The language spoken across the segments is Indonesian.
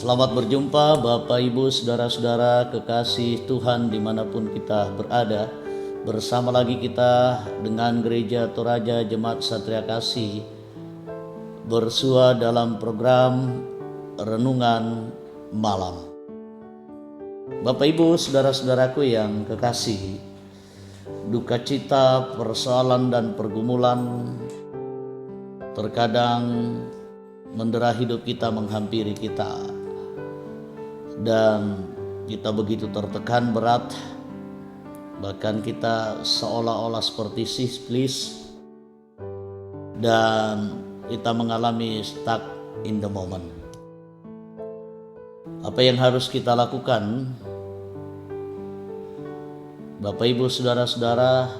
Selamat berjumpa Bapak Ibu Saudara-saudara kekasih Tuhan dimanapun kita berada. Bersama lagi kita dengan Gereja Toraja Jemaat Satria Kasih bersua dalam program Renungan Malam. Bapak Ibu Saudara-saudaraku yang kekasih, duka cita, persoalan dan pergumulan terkadang mendera hidup kita, menghampiri kita. Dan kita begitu tertekan berat, bahkan kita seolah-olah seperti sisiplis dan kita mengalami stuck in the moment. Apa yang harus kita lakukan, Bapak Ibu Saudara-saudara,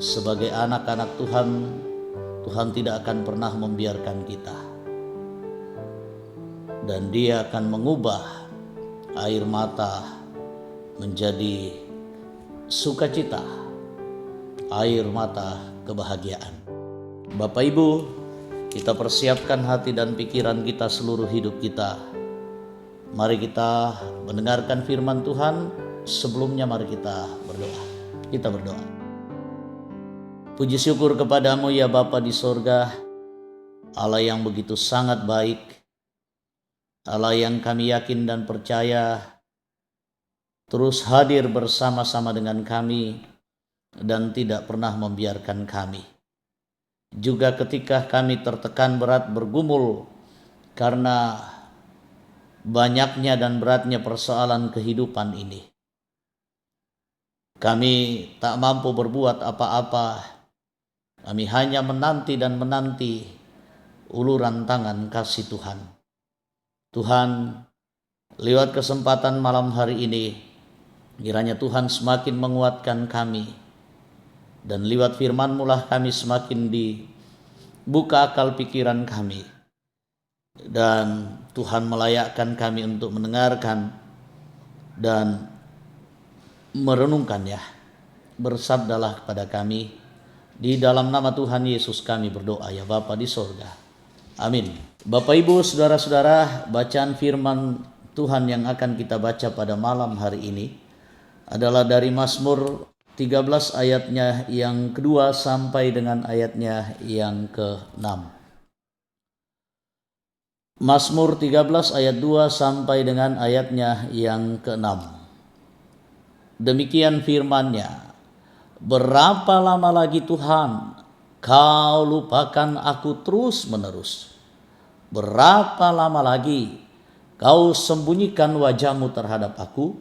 sebagai anak-anak Tuhan, Tuhan tidak akan pernah membiarkan kita, dan Dia akan mengubah air mata menjadi sukacita, air mata kebahagiaan. Bapak Ibu, kita persiapkan hati dan pikiran kita, seluruh hidup kita. Mari kita mendengarkan firman Tuhan. Sebelumnya mari kita berdoa. Kita berdoa. Puji syukur kepadamu ya Bapa di sorga, Allah yang begitu sangat baik, Allah yang kami yakin dan percaya terus hadir bersama-sama dengan kami dan tidak pernah membiarkan kami. Juga ketika kami tertekan berat, bergumul karena banyaknya dan beratnya persoalan kehidupan ini, kami tak mampu berbuat apa-apa. Kami hanya menanti dan menanti uluran tangan kasih Tuhan. Tuhan, lewat kesempatan malam hari ini, kiranya Tuhan semakin menguatkan kami, dan lewat firman-Mu lah kami semakin dibuka akal pikiran kami, dan Tuhan melayakkan kami untuk mendengarkan dan merenungkannya. Bersabdalah kepada kami, di dalam nama Tuhan Yesus kami berdoa ya Bapa di sorga. Amin. Bapak Ibu Saudara-saudara, bacaan firman Tuhan yang akan kita baca pada malam hari ini adalah dari Mazmur 13 ayatnya yang kedua sampai dengan ayatnya yang ke-6. Mazmur 13 ayat 2 sampai dengan ayatnya yang ke-6. Demikian firman-Nya, berapa lama lagi Tuhan Kau lupakan aku terus-menerus? Berapa lama lagi Kau sembunyikan wajah-Mu terhadap aku?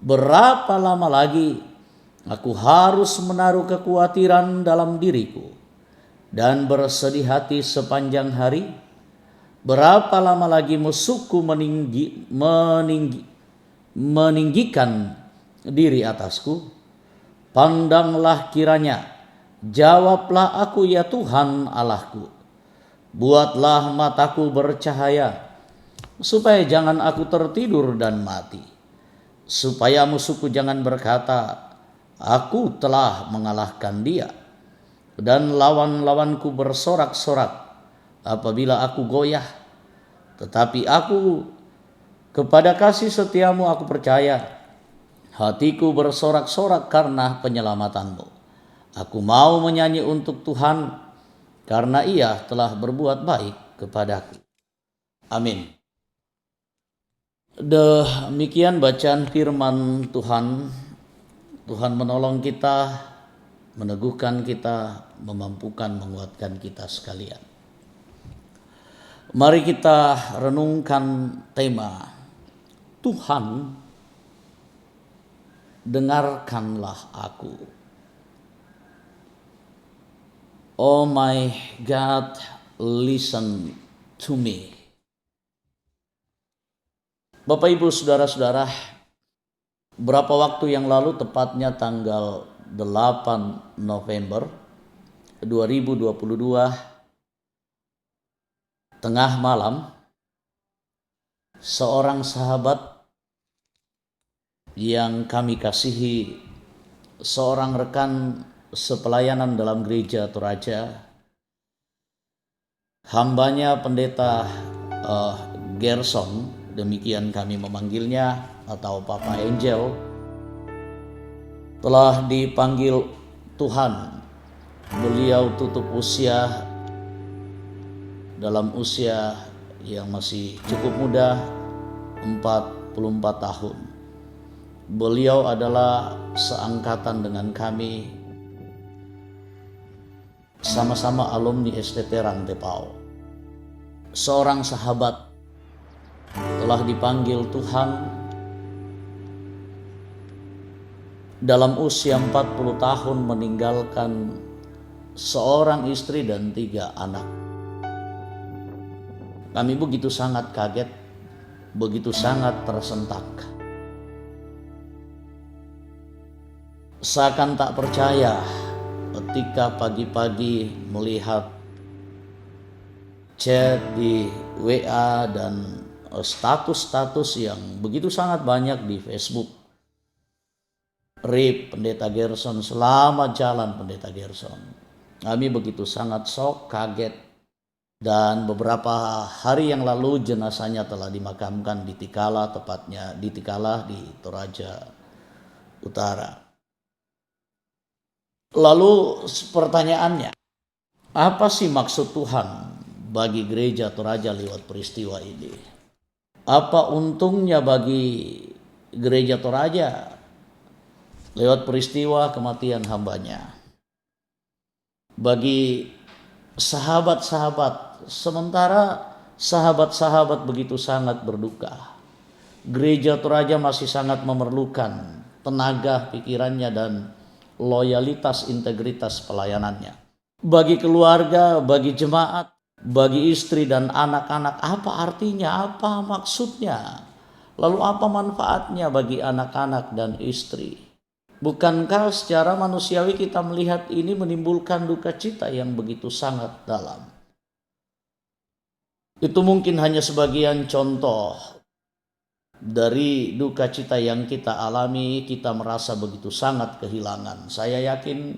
Berapa lama lagi aku harus menaruh kekhawatiran dalam diriku dan bersedih hati sepanjang hari? Berapa lama lagi musuhku meninggikan diri atasku? Pandanglah kiranya, jawablah aku ya Tuhan Allahku. Buatlah mataku bercahaya, supaya jangan aku tertidur dan mati. Supaya musuhku jangan berkata, aku telah mengalahkan dia. Dan lawan-lawanku bersorak-sorak apabila aku goyah. Tetapi aku, kepada kasih setiamu aku percaya. Hatiku bersorak-sorak karena penyelamatanmu. Aku mau menyanyi untuk Tuhan, karena Ia telah berbuat baik kepadaku. Amin. Demikian bacaan firman Tuhan. Tuhan menolong kita, meneguhkan kita, memampukan, menguatkan kita sekalian. Mari kita renungkan tema, Tuhan, dengarkanlah aku. Oh my God, listen to me. Bapak Ibu Saudara-saudara, berapa waktu yang lalu, tepatnya tanggal 8 November 2022, tengah malam, seorang sahabat yang kami kasihi, seorang rekan sepelayanan dalam Gereja Toraja, hambanya Pendeta Gerson demikian kami memanggilnya, atau Papa Angel, telah dipanggil Tuhan. Beliau tutup usia dalam usia yang masih cukup muda, 44 tahun. Beliau adalah seangkatan dengan kami, sama-sama alumni STT Rantepao. Seorang sahabat telah dipanggil Tuhan dalam usia 40 tahun, meninggalkan seorang istri dan 3 anak. Kami begitu sangat kaget, begitu sangat tersentak. Seakan tak percaya ketika pagi-pagi melihat chat di WA dan status-status yang begitu sangat banyak di Facebook. RIP Pendeta Gerson, selamat jalan Pendeta Gerson. Kami begitu sangat shock, kaget. Dan beberapa hari yang lalu jenazahnya telah dimakamkan di Tikala, tepatnya di Tikala di Toraja Utara. Lalu pertanyaannya, apa sih maksud Tuhan bagi gereja Toraja lewat peristiwa ini? Apa untungnya bagi gereja Toraja lewat peristiwa kematian hambanya? Bagi sahabat-sahabat, sementara sahabat-sahabat begitu sangat berduka, gereja Toraja masih sangat memerlukan tenaga pikirannya dan loyalitas, integritas pelayanannya. Bagi keluarga, bagi jemaat, bagi istri dan anak-anak, apa artinya, apa maksudnya? Lalu apa manfaatnya bagi anak-anak dan istri? Bukankah secara manusiawi kita melihat ini menimbulkan duka cita yang begitu sangat dalam? Itu mungkin hanya sebagian contoh dari duka cita yang kita alami. Kita merasa begitu sangat kehilangan. Saya yakin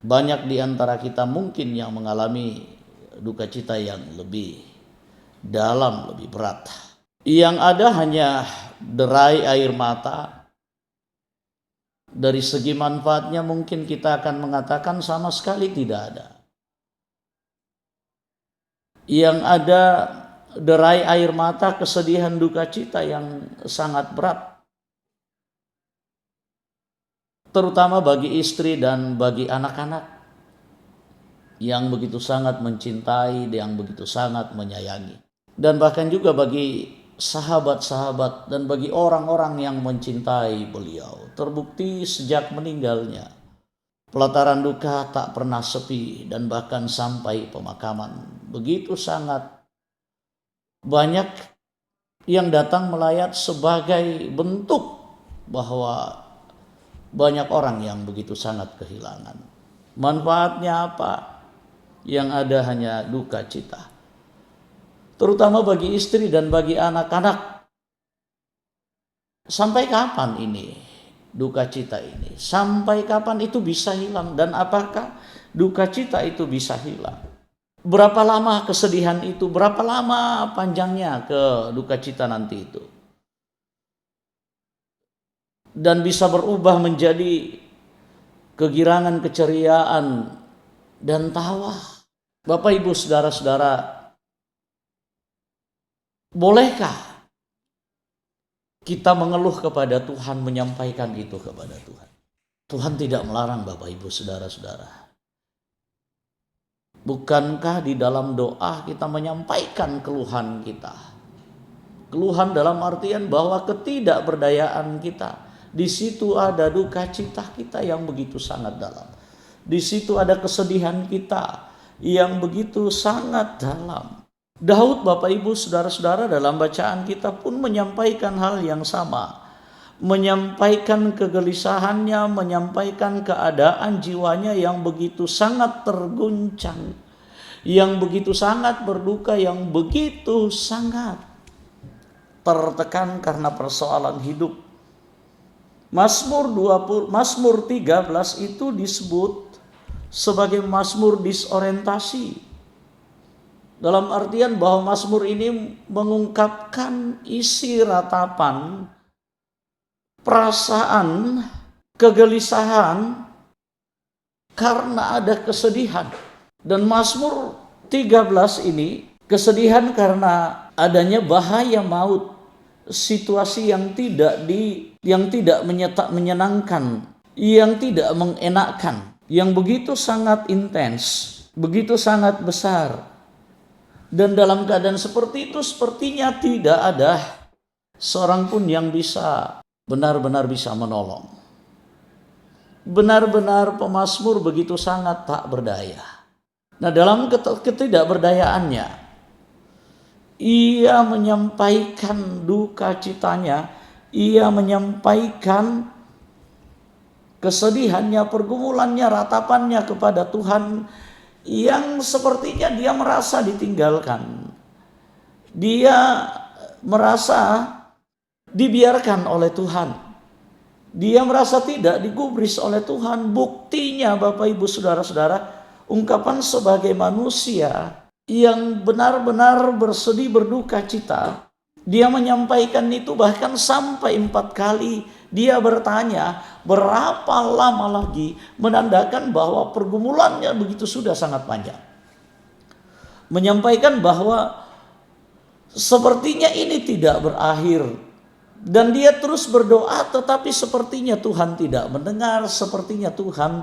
banyak di antara kita mungkin yang mengalami duka cita yang lebih dalam, lebih berat. Yang ada hanya derai air mata. Dari segi manfaatnya mungkin kita akan mengatakan sama sekali tidak ada. Yang ada derai air mata, kesedihan, duka cita yang sangat berat. Terutama bagi istri dan bagi anak-anak yang begitu sangat mencintai, yang begitu sangat menyayangi. Dan bahkan juga bagi sahabat-sahabat dan bagi orang-orang yang mencintai beliau. Terbukti sejak meninggalnya, pelataran duka tak pernah sepi, dan bahkan sampai pemakaman begitu sangat banyak yang datang melayat sebagai bentuk bahwa banyak orang yang begitu sangat kehilangan. Manfaatnya apa? Yang ada hanya duka cita. Terutama bagi istri dan bagi anak-anak. Sampai kapan ini duka cita ini? Sampai kapan itu bisa hilang? Dan apakah duka cita itu bisa hilang? Berapa lama kesedihan itu? Berapa lama panjangnya ke duka cita nanti itu? Dan bisa berubah menjadi kegirangan, keceriaan, dan tawa. Bapak, Ibu, saudara-saudara, bolehkah kita mengeluh kepada Tuhan, menyampaikan itu kepada Tuhan? Tuhan tidak melarang, Bapak, Ibu, saudara-saudara. Bukankah di dalam doa kita menyampaikan keluhan kita? Keluhan dalam artian bahwa ketidakberdayaan kita. Di situ ada duka cita kita yang begitu sangat dalam. Di situ ada kesedihan kita yang begitu sangat dalam. Daud, Bapak, Ibu, saudara-saudara, dalam bacaan kita pun menyampaikan hal yang sama. Menyampaikan kegelisahannya, menyampaikan keadaan jiwanya yang begitu sangat terguncang, yang begitu sangat berduka, yang begitu sangat tertekan karena persoalan hidup. Mazmur 13 itu disebut sebagai mazmur disorientasi. Dalam artian bahwa Mazmur ini mengungkapkan isi ratapan, perasaan, kegelisahan karena ada kesedihan. Dan Mazmur 13 ini kesedihan karena adanya bahaya maut, situasi yang tidak menyenangkan, yang tidak mengenakkan, yang begitu sangat intens, begitu sangat besar. Dan dalam keadaan seperti itu sepertinya tidak ada seorang pun yang bisa benar-benar bisa menolong. Benar-benar pemazmur begitu sangat tak berdaya. Nah, dalam ketidakberdayaannya, ia menyampaikan duka citanya, ia menyampaikan kesedihannya, pergumulannya, ratapannya kepada Tuhan yang sepertinya dia merasa ditinggalkan. Dia merasa dibiarkan oleh Tuhan. Dia merasa tidak digubris oleh Tuhan. Buktinya Bapak Ibu Saudara-saudara, ungkapan sebagai manusia yang benar-benar bersedih berduka cita. Dia menyampaikan itu bahkan sampai 4 kali. Dia bertanya berapa lama lagi, menandakan bahwa pergumulannya begitu sudah sangat panjang. Menyampaikan bahwa sepertinya ini tidak berakhir. Dan dia terus berdoa, tetapi sepertinya Tuhan tidak mendengar, sepertinya Tuhan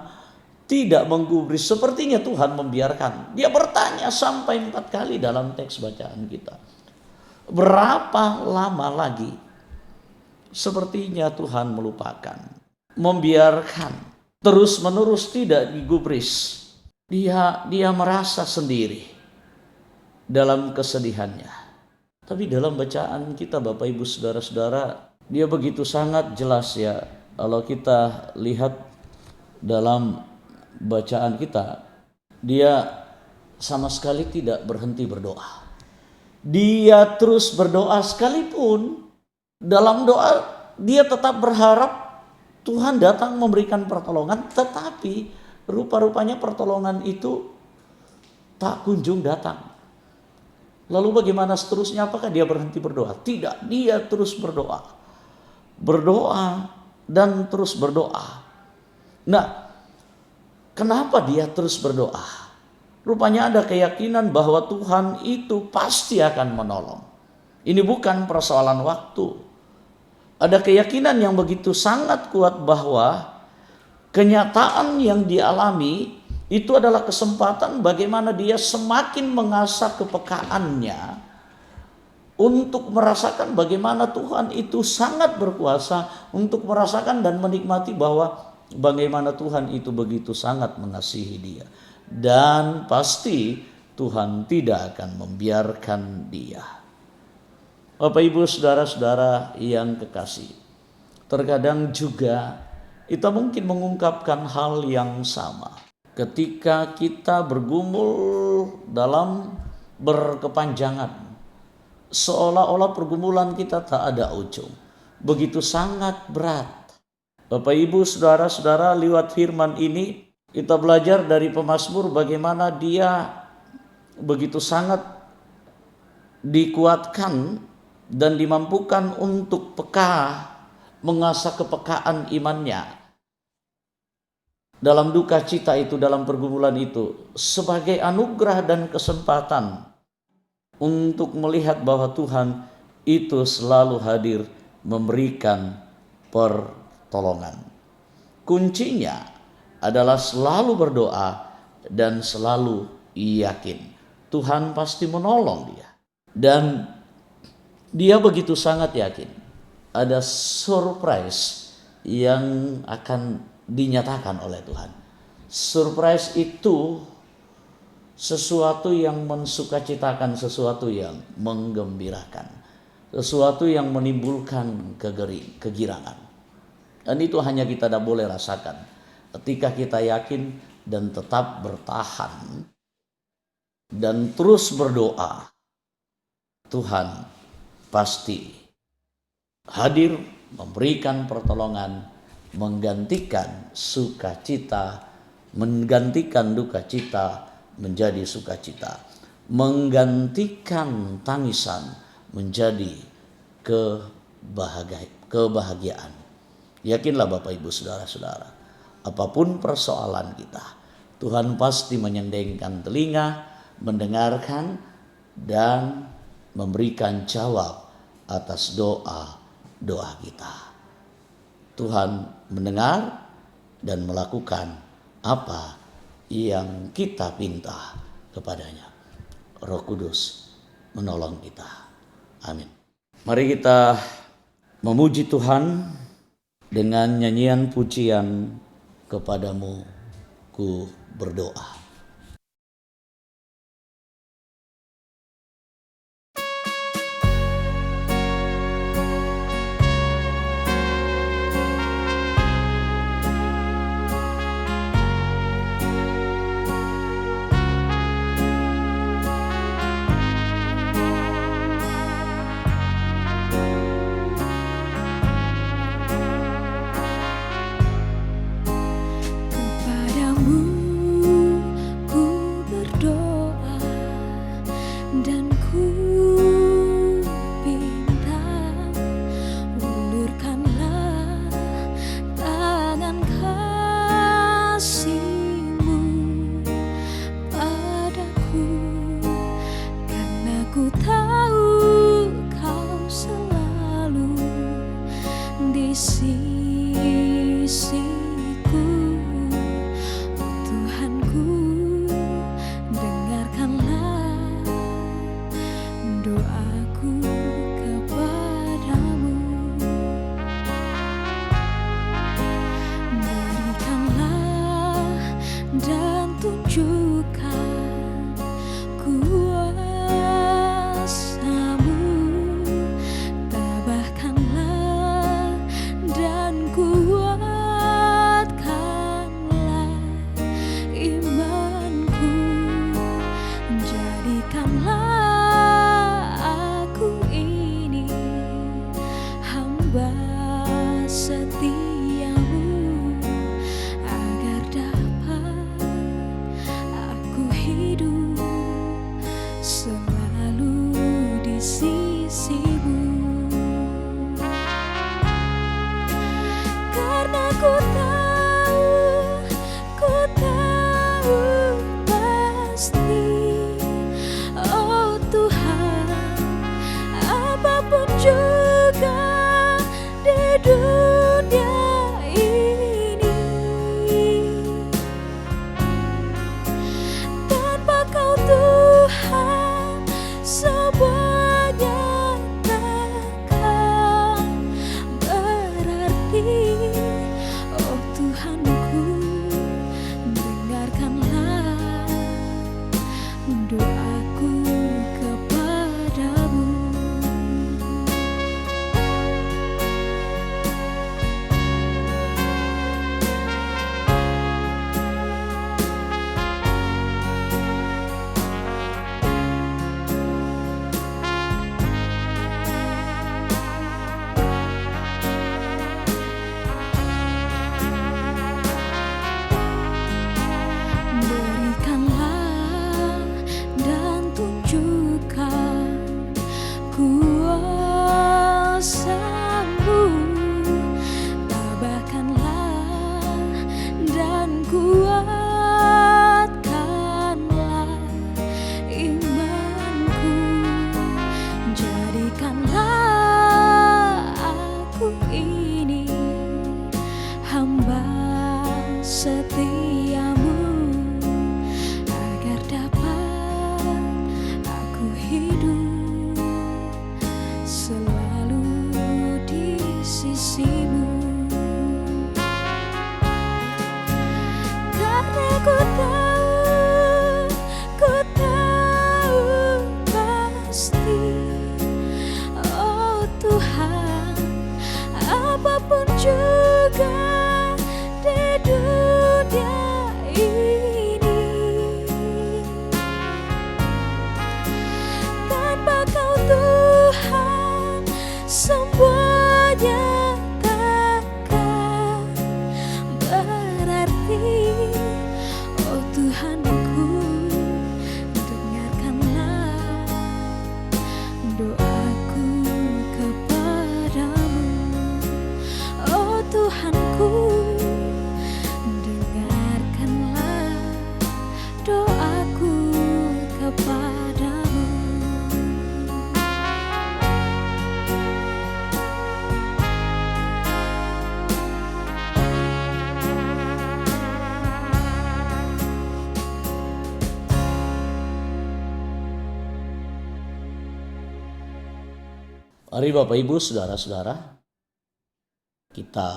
tidak menggubris, sepertinya Tuhan membiarkan. Dia bertanya sampai 4 kali dalam teks bacaan kita. Berapa lama lagi? Sepertinya Tuhan melupakan, membiarkan, terus menerus tidak digubris. Dia merasa sendiri dalam kesedihannya. Tapi dalam bacaan kita Bapak Ibu Saudara-saudara, dia begitu sangat jelas ya. Kalau kita lihat dalam bacaan kita, dia sama sekali tidak berhenti berdoa. Dia terus berdoa, sekalipun dalam doa dia tetap berharap Tuhan datang memberikan pertolongan, tetapi rupa-rupanya pertolongan itu tak kunjung datang. Lalu bagaimana seterusnya? Apakah dia berhenti berdoa? Tidak, dia terus berdoa. Berdoa dan terus berdoa. Nah, kenapa dia terus berdoa? Rupanya ada keyakinan bahwa Tuhan itu pasti akan menolong. Ini bukan persoalan waktu. Ada keyakinan yang begitu sangat kuat bahwa kenyataan yang dialami itu adalah kesempatan bagaimana dia semakin mengasah kepekaannya untuk merasakan bagaimana Tuhan itu sangat berkuasa, untuk merasakan dan menikmati bahwa bagaimana Tuhan itu begitu sangat mengasihi dia. Dan pasti Tuhan tidak akan membiarkan dia. Bapak Ibu Saudara-saudara yang kekasih, terkadang juga kita mungkin mengungkapkan hal yang sama. Ketika kita bergumul dalam berkepanjangan, seolah-olah pergumulan kita tak ada ujung. Begitu sangat berat. Bapak Ibu Saudara-saudara, lewat firman ini kita belajar dari pemazmur bagaimana dia begitu sangat dikuatkan dan dimampukan untuk peka, mengasah kepekaan imannya dalam duka cita itu, dalam pergumulan itu, sebagai anugerah dan kesempatan untuk melihat bahwa Tuhan itu selalu hadir memberikan pertolongan. Kuncinya adalah selalu berdoa dan selalu yakin Tuhan pasti menolong dia. Dan dia begitu sangat yakin ada surprise yang akan dinyatakan oleh Tuhan. Surprise itu sesuatu yang mensukacitakan, sesuatu yang menggembirakan, sesuatu yang menimbulkan kegirangan. Dan itu hanya kita tidak boleh rasakan ketika kita yakin dan tetap bertahan dan terus berdoa. Tuhan pasti hadir memberikan pertolongan, menggantikan sukacita, menggantikan duka cita menjadi sukacita. menggantikan tangisan menjadi kebahagiaan. Yakinlah Bapak Ibu Saudara-saudara, apapun persoalan kita, Tuhan pasti menyendengkan telinga, mendengarkan dan memberikan jawab atas doa kita. Tuhan mendengar dan melakukan apa yang kita minta kepadanya. Roh Kudus menolong kita. Amin. Mari kita memuji Tuhan dengan nyanyian pujian kepadamu ku berdoa. Ku tahu pasti, oh kepadamu. Mari Bapak Ibu, Saudara-saudara, kita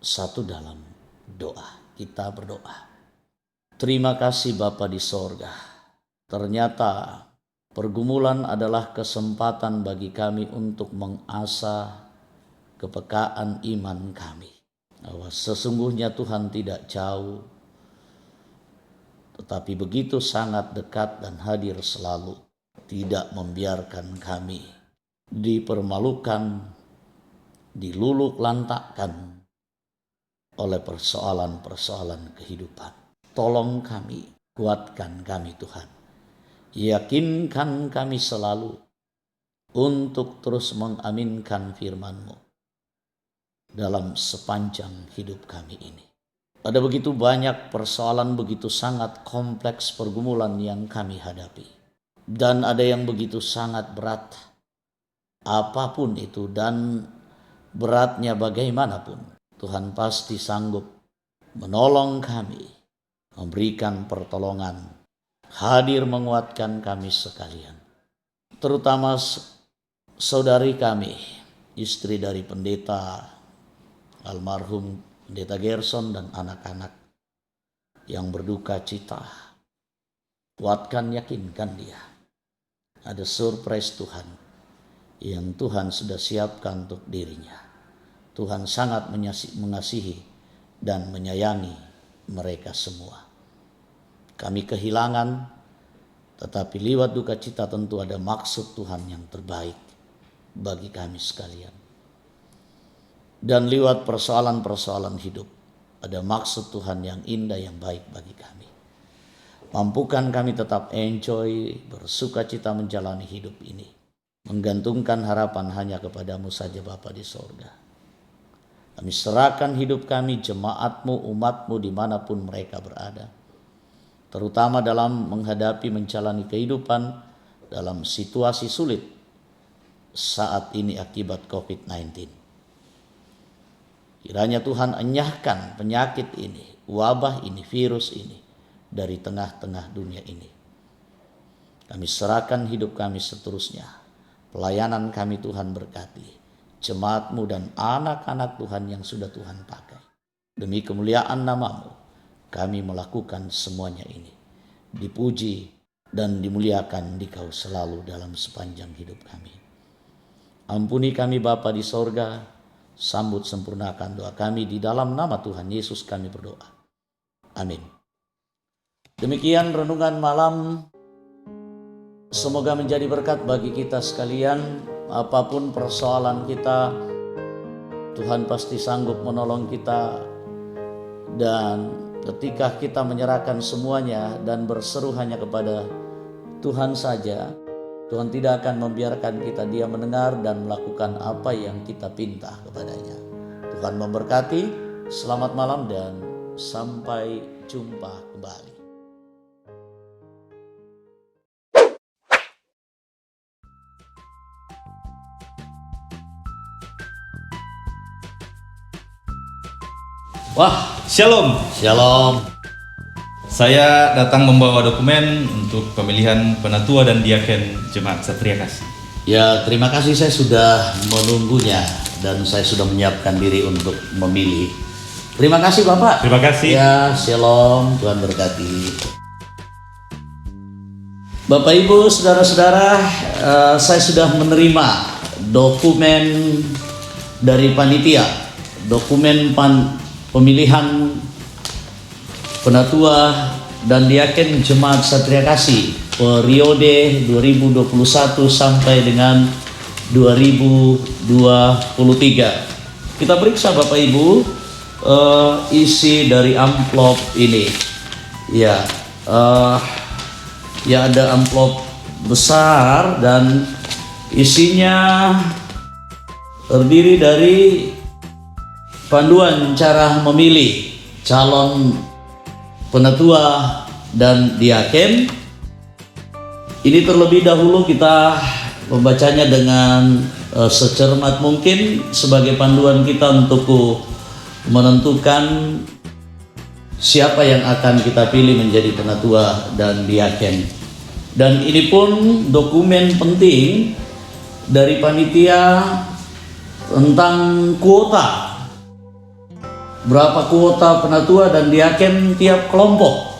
satu dalam doa. Kita berdoa. Terima kasih Bapa di sorga. Ternyata pergumulan adalah kesempatan bagi kami untuk mengasah kepekaan iman kami. Bahwa sesungguhnya Tuhan tidak jauh, tetapi begitu sangat dekat dan hadir selalu. Tidak membiarkan kami dipermalukan, diluluk lantakkan oleh persoalan-persoalan kehidupan. Tolong kami, kuatkan kami Tuhan. Yakinkan kami selalu untuk terus mengaminkan firman-Mu dalam sepanjang hidup kami ini. Ada begitu banyak persoalan, begitu sangat kompleks pergumulan yang kami hadapi. Dan ada yang begitu sangat berat, apapun itu dan beratnya bagaimanapun, Tuhan pasti sanggup menolong kami, memberikan pertolongan, hadir menguatkan kami sekalian. Terutama saudari kami, istri dari pendeta almarhum Pendeta Gerson dan anak-anak yang berduka cita. Kuatkan, yakinkan dia. Ada surprise Tuhan yang Tuhan sudah siapkan untuk dirinya. Tuhan sangat mengasihi dan menyayangi mereka semua. Kami kehilangan, tetapi lewat duka cita tentu ada maksud Tuhan yang terbaik bagi kami sekalian. Dan lewat persoalan-persoalan hidup, ada maksud Tuhan yang indah, yang baik bagi kami. Mampukan kami tetap enjoy, bersuka cita menjalani hidup ini. Menggantungkan harapan hanya kepadamu saja Bapa di sorga. Kami serahkan hidup kami, jemaat-Mu, umat-Mu dimanapun mereka berada. Terutama dalam menghadapi menjalani kehidupan dalam situasi sulit saat ini akibat COVID-19. Kiranya Tuhan enyahkan penyakit ini, wabah ini, virus ini dari tengah-tengah dunia ini. Kami serahkan hidup kami seterusnya. Pelayanan kami Tuhan berkati. Jemaat-Mu dan anak-anak Tuhan yang sudah Tuhan pakai. Demi kemuliaan nama-Mu, kami melakukan semuanya ini. Dipuji dan dimuliakan Dikau selalu dalam sepanjang hidup kami. Ampuni kami Bapa di sorga. Sambut sempurnakan doa kami di dalam nama Tuhan Yesus kami berdoa. Amin. Demikian renungan malam, semoga menjadi berkat bagi kita sekalian. Apapun persoalan kita, Tuhan pasti sanggup menolong kita. Dan ketika kita menyerahkan semuanya dan berseru hanya kepada Tuhan saja, Tuhan tidak akan membiarkan kita. Dia mendengar dan melakukan apa yang kita pinta kepadanya. Tuhan memberkati, selamat malam dan sampai jumpa kembali. Wah, Shalom. Shalom. Saya datang membawa dokumen untuk pemilihan penatua dan diaken Jemaat Satria Kasih. Ya, terima kasih, saya sudah menunggunya dan saya sudah menyiapkan diri untuk memilih. Terima kasih Bapak. Terima kasih. Ya, shalom, Tuhan berkati. Bapak Ibu, saudara-saudara, saya sudah menerima dokumen dari panitia, dokumen pemilihan penatua dan diaken Jemaat Satria Kasih periode 2021 sampai dengan 2023. Kita periksa Bapak Ibu isi dari amplop ini. Ya, ada amplop besar dan isinya terdiri dari panduan cara memilih calon penatua dan diaken. Ini terlebih dahulu kita membacanya dengan secermat mungkin sebagai panduan kita untuk menentukan siapa yang akan kita pilih menjadi penatua dan diaken. Dan ini pun dokumen penting dari panitia tentang kuota. Berapa kuota penatua dan diaken tiap kelompok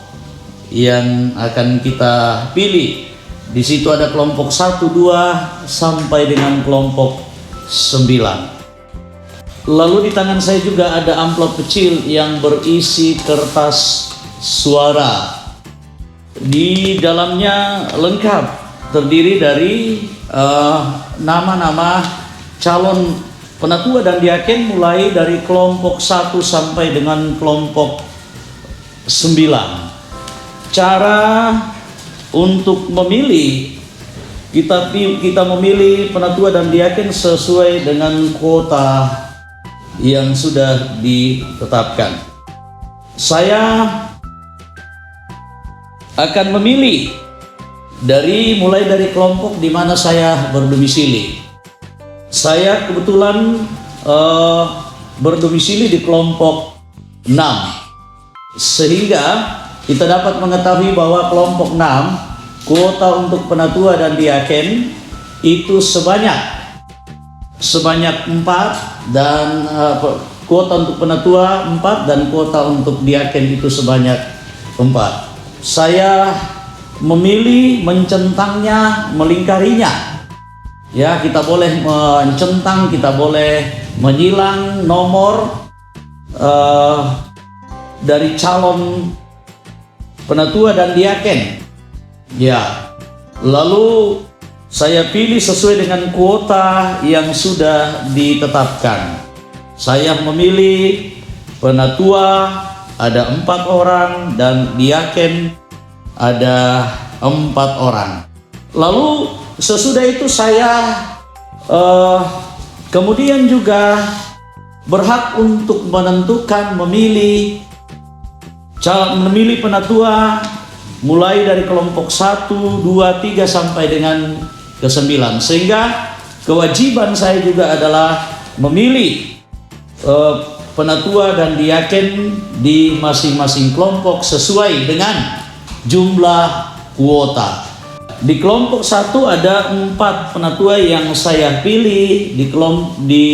yang akan kita pilih. Di situ ada kelompok 1, 2 sampai dengan kelompok 9. Lalu di tangan saya juga ada amplop kecil yang berisi kertas suara. Di dalamnya lengkap, terdiri dari nama-nama calon penatua dan diaken mulai dari kelompok 1 sampai dengan kelompok 9. Cara untuk memilih, kita memilih penatua dan diaken sesuai dengan kuota yang sudah ditetapkan. Saya akan memilih mulai dari kelompok di mana saya berdomisili. Saya kebetulan berdomisili di kelompok 6, sehingga kita dapat mengetahui bahwa kelompok 6 kuota untuk penatua dan diaken itu sebanyak 4, dan kuota untuk penatua 4 dan kuota untuk diaken itu sebanyak 4. Saya memilih mencentangnya, melingkarinya. Ya, kita boleh mencentang, kita boleh menyilang nomor dari calon penatua dan diaken. Ya, lalu saya pilih sesuai dengan kuota yang sudah ditetapkan. Saya memilih penatua ada 4 orang dan diaken ada 4 orang. Lalu sesudah itu saya kemudian juga berhak untuk menentukan memilih penatua mulai dari kelompok 1, 2, 3 sampai dengan ke-9. Sehingga kewajiban saya juga adalah memilih penatua dan diaken di masing-masing kelompok sesuai dengan jumlah kuota. Di kelompok 1 ada 4 penatua yang saya pilih, di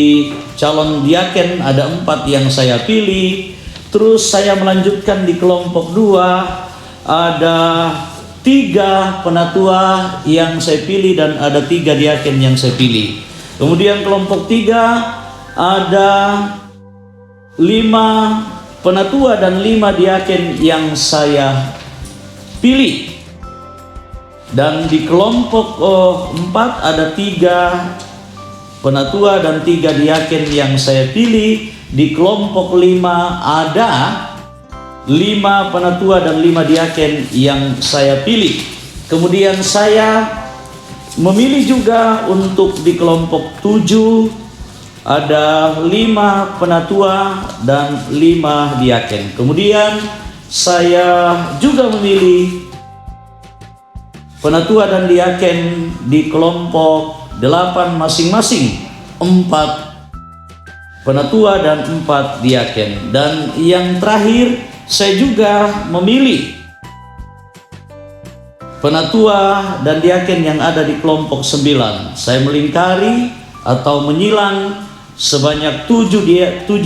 calon diaken ada 4 yang saya pilih. Terus saya melanjutkan di kelompok 2 ada 3 penatua yang saya pilih dan ada 3 diaken yang saya pilih. Kemudian kelompok 3 ada 5 penatua dan 5 diaken yang saya pilih. Dan di kelompok 4 ada 3 penatua dan 3 diaken yang saya pilih. Di kelompok 5 ada 5 penatua dan 5 diaken yang saya pilih. Kemudian saya memilih juga untuk di kelompok 7 ada 5 penatua dan 5 diaken. Kemudian saya juga memilih penatua dan diaken di kelompok 8 masing-masing, 4 penatua dan 4 diaken. Dan yang terakhir saya juga memilih penatua dan diaken yang ada di kelompok 9. Saya melingkari atau menyilang sebanyak 7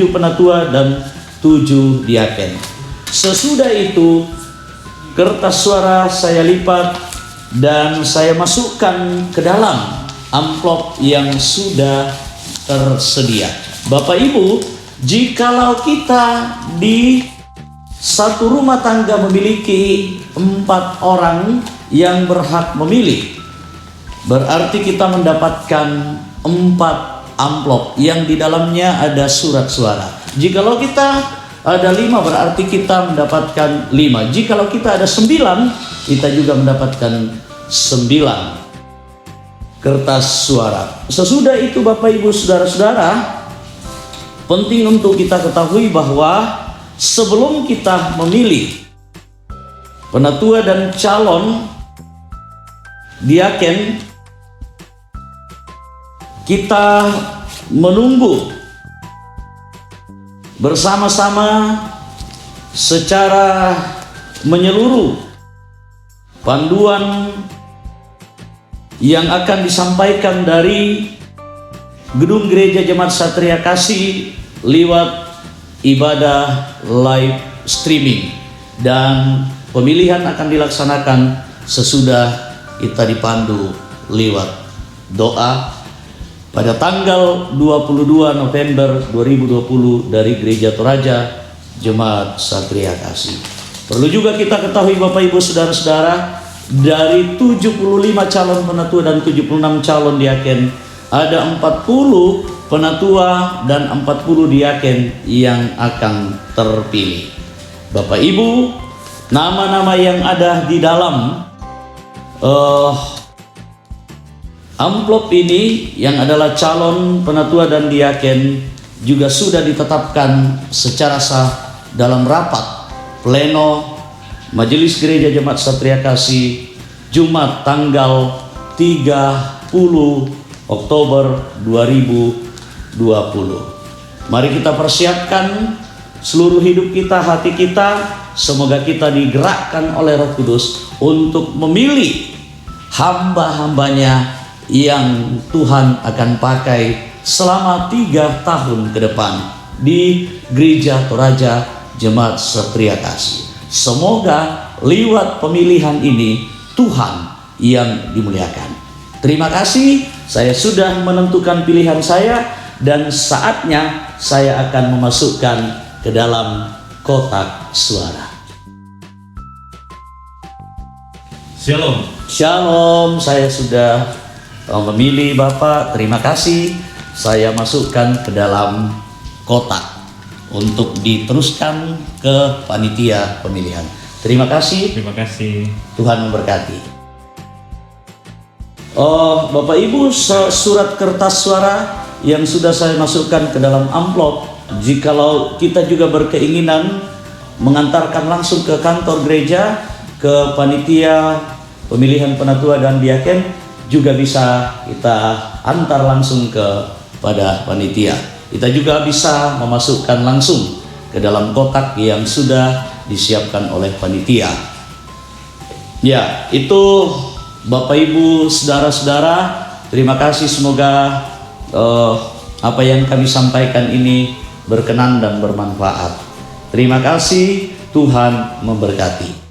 penatua dan 7 diaken. Sesudah itu kertas suara saya lipat dan saya masukkan ke dalam amplop yang sudah tersedia. Bapak Ibu, jikalau kita di satu rumah tangga memiliki 4 orang yang berhak memilih, berarti kita mendapatkan 4 amplop yang di dalamnya ada surat suara. Jikalau kita ada 5 berarti kita mendapatkan 5. Jikalau kita ada 9, kita juga mendapatkan 9 kertas suara. Sesudah itu Bapak Ibu Saudara-saudara, penting untuk kita ketahui bahwa sebelum kita memilih penatua dan calon diaken, kita menunggu bersama-sama secara menyeluruh panduan yang akan disampaikan dari Gedung Gereja Jemaat Satria Kasih lewat ibadah live streaming, dan pemilihan akan dilaksanakan sesudah kita dipandu lewat doa pada tanggal 22 November 2020 dari Gereja Toraja Jemaat Satria Kasih. Perlu juga kita ketahui Bapak Ibu Saudara-saudara, dari 75 calon penatua dan 76 calon diaken, ada 40 penatua dan 40 diaken yang akan terpilih. Bapak Ibu, nama-nama yang ada di dalam amplop ini yang adalah calon penatua dan diaken juga sudah ditetapkan secara sah dalam rapat pleno Majelis Gereja Jemaat Satria Kasih Jumat tanggal 30 Oktober 2020. Mari kita persiapkan seluruh hidup kita, hati kita, semoga kita digerakkan oleh Roh Kudus untuk memilih hamba-hambanya yang Tuhan akan pakai selama 3 tahun ke depan di Gereja Toraja Jemaat Satria Kasih. Semoga lewat pemilihan ini Tuhan yang dimuliakan. Terima kasih, saya sudah menentukan pilihan saya dan saatnya saya akan memasukkan ke dalam kotak suara. Shalom. Shalom, saya sudah memilih Bapak. Terima kasih, saya masukkan ke dalam kotak untuk diteruskan ke panitia pemilihan. Terima kasih. Terima kasih. Tuhan memberkati. Bapak Ibu, surat kertas suara yang sudah saya masukkan ke dalam amplop, jikalau kita juga berkeinginan mengantarkan langsung ke kantor gereja, ke panitia pemilihan penatua dan diaken, juga bisa kita antar langsung kepada panitia. Kita juga bisa memasukkan langsung ke dalam kotak yang sudah disiapkan oleh panitia. Ya, itu Bapak Ibu Saudara-saudara, terima kasih, semoga apa yang kami sampaikan ini berkenan dan bermanfaat. Terima kasih, Tuhan memberkati.